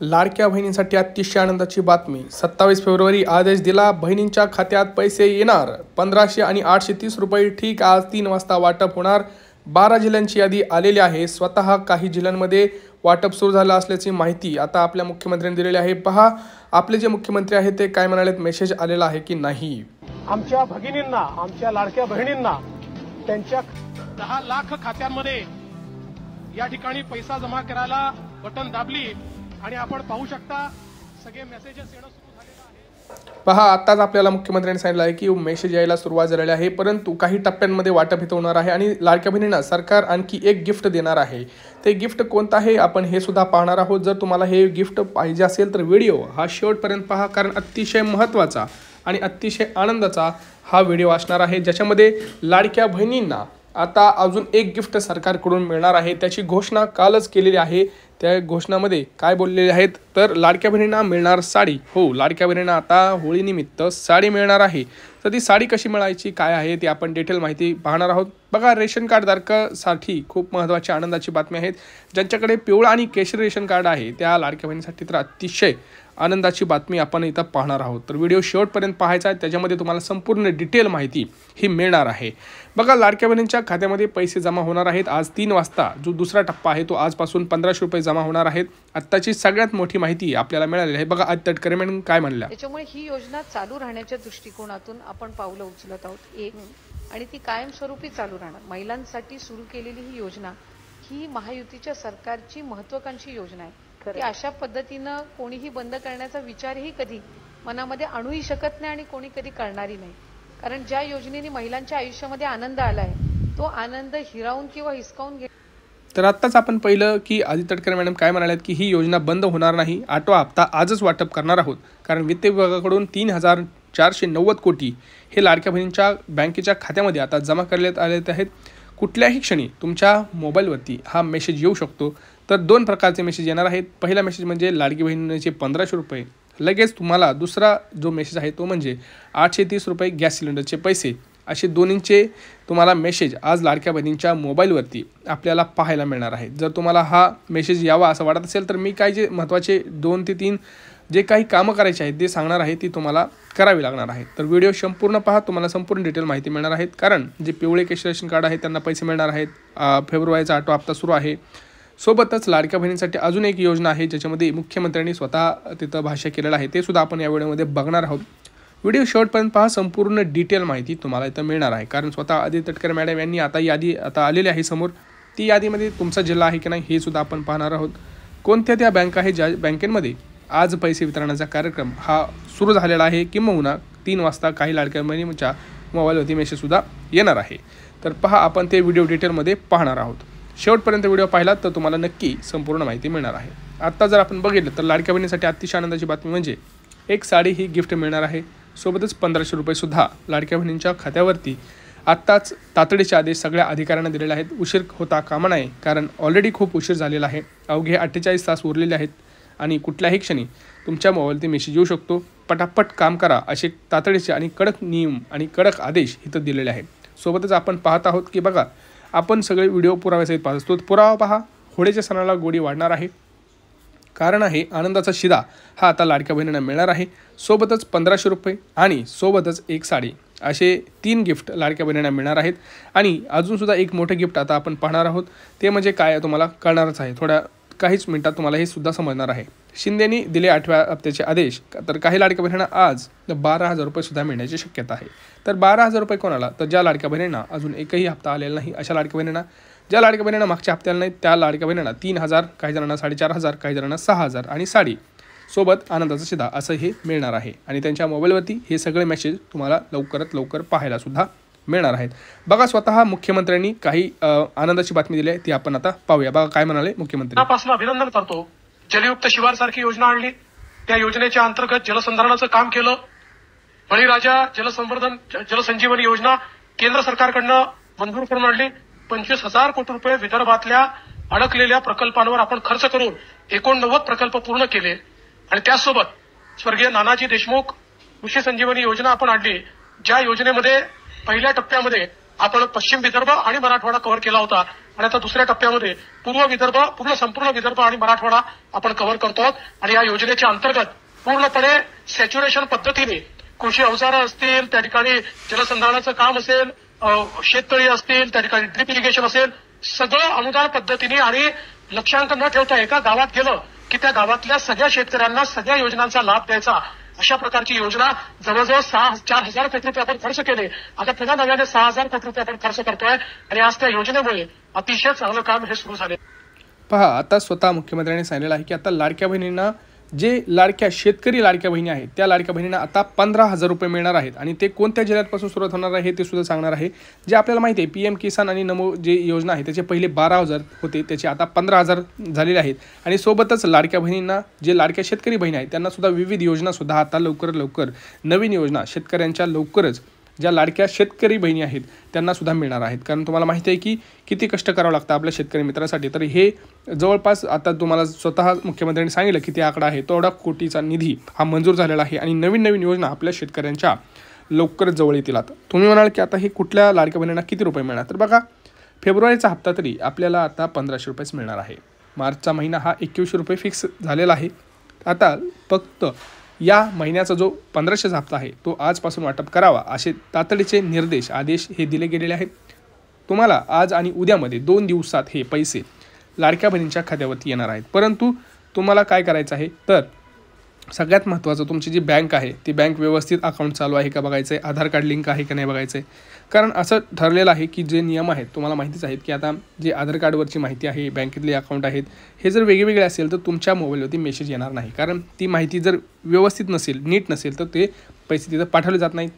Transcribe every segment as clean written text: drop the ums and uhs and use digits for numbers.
लाडक्या बहिणींसाठी अतिशय आनंदाची बातमी. 27 फेब्रुवारी आदेश दिला. बहिणींच्या खात्यात पैसे येणार. 1500 आणि 830 रुपये ठीक आज 3 वाजता वाटप होणार. 12 जिल्ह्यांची यादी आलेली आहे. स्वतः काही जिल्ह्यांमध्ये वाटप सुरू झालं असल्याची माहिती आता आपल्या मुख्यमंत्र्यांनी दिलेली आहे. पहा आपले जे मुख्यमंत्री आहेत ते काय म्हणालेत, मेसेज आलेला आहे की नाही. आमच्या भगिनींना, आमच्या लाडक्या बहिणींना त्यांच्या 10 लाख खात्यांमध्ये या ठिकाणी पैसा जमा करायला बटन दाबली आणि आपण पाहू शकता सगळे मेसेजेस येणं सुरू झालेलं आहे. पहा आताच आपल्याला मुख्यमंत्र्यांनी सांगितलं आहे की मेसेज यायला सुरुवात झालेली आहे, परंतु काही टप्प्यांमध्ये वाटप इथं होणार आहे आणि लाडक्या बहिणींना सरकार आणखी एक गिफ्ट देणार आहे. ते गिफ्ट कोणतं आहे आपण हे सुद्धा पाहणार आहोत. जर तुम्हाला हे गिफ्ट पाहिजे असेल तर व्हिडिओ हा शेवटपर्यंत पहा, कारण अतिशय महत्त्वाचा आणि अतिशय आनंदाचा हा व्हिडिओ असणार आहे, ज्याच्यामध्ये लाडक्या बहिणींना आता अजून एक गिफ्ट सरकारकडून मिळणार आहे. त्याची घोषणा कालच केलेली आहे. त्या घोषणामध्ये काय बोललेले आहेत तर लाडक्या बहिणींना मिळणार साडी. हो, लाडक्या बहिणींना आता होळीनिमित्त साडी मिळणार आहे. तर ती साडी कशी मिळायची, काय आहे ती आपण डिटेल माहिती पाहणार आहोत. बघा, रेशन कार्ड धारकासाठी खूप महत्त्वाची आनंदाची बातमी आहेत. ज्यांच्याकडे पिवळा आणि केशरी रेशन कार्ड आहे त्या लाडक्या बहिणीसाठी तर अतिशय आनंदाची बातमी आपण इथं पाहणार आहोत. तर व्हिडिओ शेवटपर्यंत पाहायचा आहे, त्याच्यामध्ये तुम्हाला संपूर्ण डिटेल माहिती ही मिळणार आहे. बघा, लाडक्या बहिणींच्या खात्यामध्ये पैसे जमा होणार आहेत आज 3 वाजता. जो दुसरा टप्पा आहे तो आजपासून 1500 रुपये जमा होणार आहेत. आत्ताची सगळ्यात मोठी माहिती आपल्याला मिळालेली आहे. बघा आज तटकरे मॅडम काय म्हणल्या. त्याच्यामुळे ही योजना चालू राहण्याच्या दृष्टिकोनातून आपण पावलं उचलत आहोत एक, आणि ती कायमस्वरूपी चालू राहणार. महिलांसाठी सुरू केलेली ही योजना ही महायुतीच्या सरकारची महत्त्वाकांक्षी योजना आहे. ती अशा पद्धतीनं कोणीही बंद करण्याचा विचारही कधी मनामध्ये आणूही शकत नाही आणि कोणी कधी करणारही नाही. कारण ज्या योजनेने महिलांच्या आयुष्यामध्ये आनंद आलाय तो आनंद हिरावून किंवा हिसकावून घे. तर आत्ताच आपण पाहिलं की आधी तटकरे मॅडम काय म्हणाल्यात की ही योजना बंद होणार नाही. 8वा हप्ता आजच वाटप करणार आहोत, कारण वित्त विभागाकडून 3490 कोटी हे लाडक्या बहिणींच्या बँकेच्या खात्यामध्ये आता जमा करण्यात आले आहेत. कुठल्याही क्षणी तुमच्या मोबाईलवरती हा मेसेज येऊ शकतो. तर 2 प्रकारचे मेसेज येणार आहेत. पहिला मेसेज म्हणजे लाडकी बहिणीचे 1500 रुपये. लगेच तुम्हाला दुसरा जो मेसेज आहे तो म्हणजे 830 रुपये गॅस सिलेंडरचे पैसे. असे दोन्हींचे तुम्हाला मेसेज आज लाडक्या बहिणींच्या मोबाईलवरती आपल्याला पाहायला मिळणार आहे. जर तुम्हाला हा मेसेज यावा असं वाटत असेल तर मी काय जे महत्त्वाचे 2 ते 3 जे काही कामं करायचे आहेत ते सांगणार आहे, ती तुम्हाला करावी लागणार आहे. तर व्हिडिओ संपूर्ण पहा, तुम्हाला संपूर्ण डिटेल माहिती मिळणार आहेत. कारण जे पिवळे केशरी रेशन कार्ड आहे त्यांना पैसे मिळणार आहेत. फेब्रुवारीचा 8वा हप्ता सुरू आहे. सोबतच लाडक्या बहिणींसाठी अजून एक योजना आहे ज्याच्यामध्ये मुख्यमंत्र्यांनी स्वतः तिथं भाष्य केलेलं आहे, ते सुद्धा आपण या व्हिडिओमध्ये बघणार आहोत. व्हिडिओ शेवटपर्यंत पहा, संपूर्ण डिटेल माहिती तुम्हाला इथं मिळणार आहे. कारण स्वतः आधी तटकरे मॅडम यांनी आता यादी आलेली आहे समोर. ती यादीमध्ये तुमचा जिल्हा आहे की नाही हे सुद्धा आपण पाहणार आहोत. कोणत्या त्या बँका आहे ज्या बँकेमध्ये आज पैसे वितरणाचा कार्यक्रम हा सुरू झालेला आहे, किंबहुना 3 वाजता काही लाडक्या बहिणींच्या मोबाईलवरती मेसेजसुद्धा येणार आहे. तर पहा, आपण ते व्हिडिओ डिटेलमध्ये पाहणार आहोत. शेवटपर्यंत व्हिडिओ पाहिला तर तुम्हाला नक्की संपूर्ण माहिती मिळणार आहे. आत्ता जर आपण बघितलं तर लाडक्या बहिणीसाठी अतिशय आनंदाची बातमी म्हणजे एक साडी ही गिफ्ट मिळणार आहे. सोबतच 1500 रुपयेसुद्धा लाडक्या बहिणींच्या खात्यावरती आत्ताच तातडीचे आदेश सगळ्या अधिकाऱ्यांना दिलेले आहेत. उशीर होता कामा नये, कारण ऑलरेडी खूप उशीर झालेला आहे. अवघे 48 तास उरलेले आहेत आणि कुठल्याही क्षणी तुमच्या मोबाईलवरती मेसेज येऊ शकतो. पटापट काम करा असे तातडीचे आणि कडक नियम आणि कडक आदेश इथं दिलेले आहेत. सोबतच आपण पाहत आहोत की बघा, आपण सगळे व्हिडिओ पुराव्यासहित पाहत असतो. पुरावा पहा, होळीच्या सणाला गोडी वाढणार आहे. कारण आहे आनंदाचा शिदा हा आता लाडक्या बहिणींना मिळणार आहे. सोबतच 1500 रुपये आणि सोबतच एक साडी असे 3 गिफ्ट लाडक्या बहिणींना मिळणार आहेत. आणि अजूनसुद्धा एक मोठं गिफ्ट आता आपण पाहणार आहोत, ते म्हणजे काय तुम्हाला कळणारच आहे. थोड्या काहीच मिनिटात तुम्हाला हे सुद्धा समजणार आहे. शिंदेनी दिले 8व्या हप्त्याचे आदेश. तर काही लाडक्या बहिणींना आज 12,000 रुपये सुद्धा मिळण्याची शक्यता आहे. तर 12,000 रुपये कोणाला, तर ज्या लाडक्या बहिणींना अजून एकही हप्ता आलेला नाही अशा लाडक्या बहिणींना, ज्या लाडक्या बहिणींना मागच्या हप्त्याला नाही त्या लाडक्या बहिणींना 3,000, काही जणांना 4,500, काही जणांना 6,000 आणि साडी सोबत आनंदाचा शिदा असं हे मिळणार आहे. आणि त्यांच्या मोबाईलवरती हे सगळे मेसेज तुम्हाला लवकरात लवकर पाहायला सुद्धा मिळणार आहेत. बघा, स्वतः मुख्यमंत्र्यांनी काही आनंदाची बातमी दिली आहे, ती आपण आता पाहूया. बघा काय म्हणाले मुख्यमंत्री. पासून अभिनंदन करतो. जलयुक्त शिवार सारखी योजना आणली, त्या योजनेच्या अंतर्गत जलसंधारणाचं काम केलं. बळीराजा जलसंजीवनी योजना केंद्र सरकारकडनं मंजूर करून आणली. 25,000 कोटी रुपये विदर्भातल्या अडकलेल्या प्रकल्पांवर आपण खर्च करून 89 प्रकल्प पूर्ण केले. आणि त्याचसोबत स्वर्गीय नानाजी देशमुख कृषी संजीवनी योजना आपण आणली, ज्या योजनेमध्ये पहिल्या टप्प्यामध्ये आपण पश्चिम विदर्भ आणि मराठवाडा कव्हर केला होता. आणि आता दुसऱ्या टप्प्यामध्ये संपूर्ण विदर्भ आणि मराठवाडा आपण कव्हर करतो आहोत. आणि या योजनेच्या अंतर्गत पूर्णपणे सॅच्युरेशन पद्धतीने कृषी अवजारं असतील, त्या ठिकाणी जलसंधारणाचं काम असेल, शेततळी असतील, त्या ठिकाणी ड्रिप इरिगेशन असेल, सगळं अनुदान पद्धतीने आणि लक्षांक न ठेवता एका गावात गेलं की त्या गावातल्या सगळ्या शेतकऱ्यांना सगळ्या योजनांचा लाभ द्यायचा, अशा प्रकारची योजना जवळजवळ 4,000 कोटी रुपये आपण खर्च केले. आता पुन्हा नव्याने 6,000 कोटी रुपये आपण खर्च करतोय आणि आज त्या योजनेमुळे अतिशय चांगलं काम हे सुरू झाले. पहा, आता स्वतः मुख्यमंत्र्यांनी सांगितलेलं आहे की आता लाडक्या बहिणींना जे शेतकरी लाडक्या बहिणी आहेत त्या लाडक्या बहिणींना आता 15,000 रुपये मिळणार आहेत. आणि ते कोणत्या जिल्ह्यापासून सुरुवात होणार आहे ते सुद्धा सांगणार आहे. जे आपल्याला माहिती आहे PM किसान आणि नमो जे योजना आहे त्याचे पहिले 12,000 होते, त्याचे आता 15,000 झालेले आहेत. आणि सोबतच लाडक्या बहिणींना जे लाडक्या शेतकरी बहिणी आहेत त्यांना सुद्धा विविध योजना सुद्धा आता लवकर नवीन योजना शेतकऱ्यांच्या लवकरच ज्या लाडक्या शेतकरी बहिणी आहेत त्यांना सुद्धा मिळणार आहेत. कारण तुम्हाला माहिती आहे की किती कष्ट करावं लागतं आपल्या शेतकरी मित्रासाठी. तर हे जवळपास आता तुम्हाला स्वतः मुख्यमंत्र्यांनी सांगितलं किती आकडा आहे, तेवढा कोटीचा निधी हा मंजूर झालेला आहे. आणि नवीन योजना आपल्या शेतकऱ्यांच्या लवकरच जवळ येतील. आता तुम्ही म्हणाल की आता हे कुठल्या लाडक्या बहिणींना किती रुपये मिळणार, तर बघा, फेब्रुवारीचा हप्ता तरी आपल्याला आता 1,500 रुपयेच मिळणार आहे. मार्चचा महिना हा 2100 रुपये फिक्स झालेला आहे. आता फक्त या महिन्याचा जो 1,500 हप्ता आहे तो आजपासून वाटप करावा असे तातडीचे आदेश हे दिले गेलेले आहेत. तुम्हाला आज आणि उद्यामध्ये 2 दिवसात हे पैसे लाडक्या बहिणींच्या खात्यावरती येणार आहेत. परंतु तुम्हाला काय करायचं आहे, तर सगळ्यात महत्त्वाचं तुमची जी बँक आहे ती बँक व्यवस्थित अकाउंट चालू आहे का बघायचं आहे, आधार कार्ड लिंक आहे का नाही बघायचं आहे. कारण असं ठरलेलं आहे की जे नियम आहेत तुम्हाला माहितीच आहेत की आता जे आधार कार्डवरची माहिती आहे, बँकेतले अकाउंट आहेत, हे जर वेगळे असेल तर तुमच्या मोबाईलवरती मेसेज येणार नाही. कारण ती माहिती जर व्यवस्थित नसेल, नीट नसेल तर ते पैसे तिथं पाठवले जात नाहीत.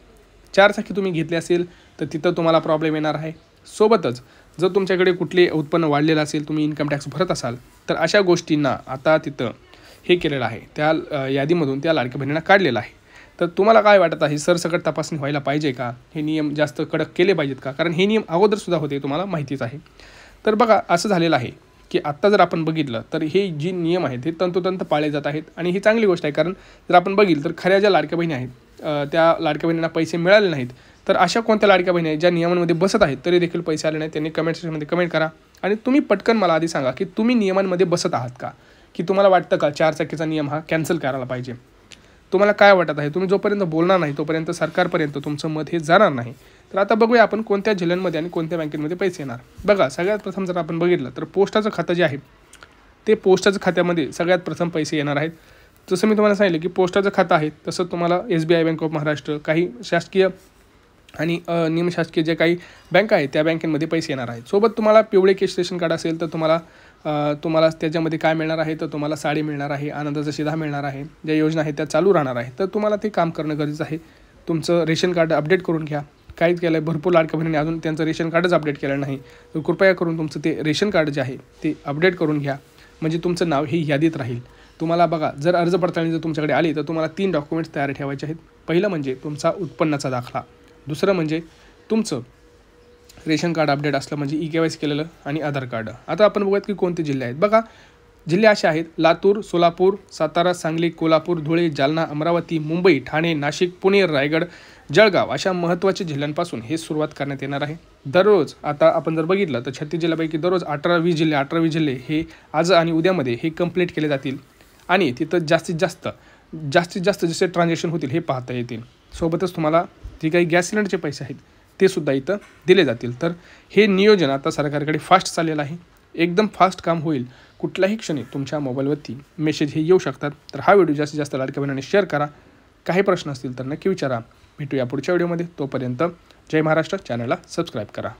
4 चाकी तुम्ही घेतली असेल तर तिथं तुम्हाला प्रॉब्लेम येणार आहे. सोबतच जर तुमच्याकडे कुठले उत्पन्न वाढलेलं असेल, तुम्ही इन्कम टॅक्स भरत असाल तर अशा गोष्टींना आता तिथं हे केलेलं आहे, त्या यादीमधून त्या लाडक्या बहिणींना काढलेलं आहे. तर तुम्हाला काय वाटत आहे, सरसकट तपासणी व्हायला पाहिजे का, हे नियम जास्त कडक केले पाहिजेत का? कारण हे नियम अगोदरसुद्धा होते, तुम्हाला माहितीच आहे. तर बघा, असं झालेलं आहे की आत्ता जर आपण बघितलं तर हे जे नियम आहेत हे तंतोतंत पाळले जात आहेत. आणि ही चांगली गोष्ट आहे. कारण जर आपण बघितलं तर खऱ्या ज्या लाडक्या बहिणी आहेत त्या लाडक्या बहिणींना पैसे मिळाले नाहीत, तर अशा कोणत्या लाडक्या बहिणी आहेत ज्या नियमांमध्ये बसत आहेत तरी देखील पैसे आले नाहीत, त्यांनी कमेंट सेक्शनमध्ये कमेंट करा. आणि तुम्ही पटकन मला आधी सांगा की तुम्ही नियमांमध्ये बसत आहात का, की तुम्हाला वाटतं का 4 चाकीचा नियम हा कॅन्सल करायला पाहिजे. तुम्हाला काय वाटत आहे? तुम्ही जोपर्यंत बोलणार नाही तोपर्यंत सरकारपर्यंत तुमचं मत हे जाणार नाही. तर आता बघूया आपण कोणत्या जिल्ह्यांमध्ये आणि कोणत्या बँकेमध्ये पैसे येणार. बघा, सगळ्यात प्रथम जर आपण बघितलं तर पोस्टाचं खातं जे आहे ते पोस्टाचं खात्यामध्ये सगळ्यात प्रथम पैसे येणार आहेत. जसं मी तुम्हाला सांगितलं की पोस्टाचं खातं आहे तसं तुम्हाला SBI बँक ऑफ महाराष्ट्र, काही शासकीय आणि निमशासकीय जे काही बँका आहेत त्या बँकेमध्ये पैसे येणार आहेत. सोबत तुम्हाला पिवळे केश रेशन कार्ड असेल तर तुम्हाला त्याच्यामध्ये काय मिळणार आहे, तर तुम्हाला साडी मिळणार आहे, आनंदाचा शिधा मिळणार आहे. ज्या योजना आहेत त्या चालू राहणार आहे. तर तुम्हाला ते काम करणं गरजेचं आहे. तुमचं रेशन कार्ड अपडेट करून घ्या. काहीच केलं आहे, भरपूर लाडक्या बहिणींनी अजून त्यांचं रेशन कार्डच अपडेट केलं नाही, तर कृपया करून तुमचं ते रेशन कार्ड जे आहे ते अपडेट करून घ्या. म्हणजे तुमचं नाव हे यादीत राहील. तुम्हाला बघा, जर अर्ज पडताळणी जर तुमच्याकडे आली तर तुम्हाला 3 डॉक्युमेंट्स तयार ठेवायचे आहेत. पहिलं म्हणजे तुमचा उत्पन्नाचा दाखला, दुसरं म्हणजे तुमचं रेशन कार्ड अपडेट असलं म्हणजे EKYC केलेलं, आणि आधार कार्ड. आता आपण बघूयात की कोणते जिल्हे आहेत. बघा, जिल्हे असे आहेत: लातूर, सोलापूर, सातारा, सांगली, कोल्हापूर, धुळे, जालना, अमरावती, मुंबई, ठाणे, नाशिक, पुणे, रायगड, जळगाव अशा महत्त्वाच्या जिल्ह्यांपासून हे सुरुवात करण्यात येणार आहे. दररोज आता आपण जर बघितलं तर 36 जिल्ह्यापैकी दररोज 18-20 जिल्हे हे आज आणि उद्यामध्ये हे कंप्लीट केले जातील. आणि तिथं जास्तीत जास्त जसे ट्रान्झॅक्शन होतील हे पाहता येतील. सोबतच तुम्हाला जे काही गॅस सिलेंडरचे पैसे आहेत ते सुद्धा इथं दिले जातील. तर हे नियोजन आता सरकारकडे फास्ट चाललेलं आहे. एकदम फास्ट काम होईल. कुठल्याही क्षणी तुमच्या मोबाईलवरती मेसेज हे येऊ शकतात. तर हा व्हिडिओ जास्तीत जास्त लाडक्या बहिणींनी शेअर करा. काही प्रश्न असतील तर नक्की विचारा. भेटूया पुढच्या व्हिडिओमध्ये. तोपर्यंत जय महाराष्ट्र. चॅनलला सबस्क्राईब करा.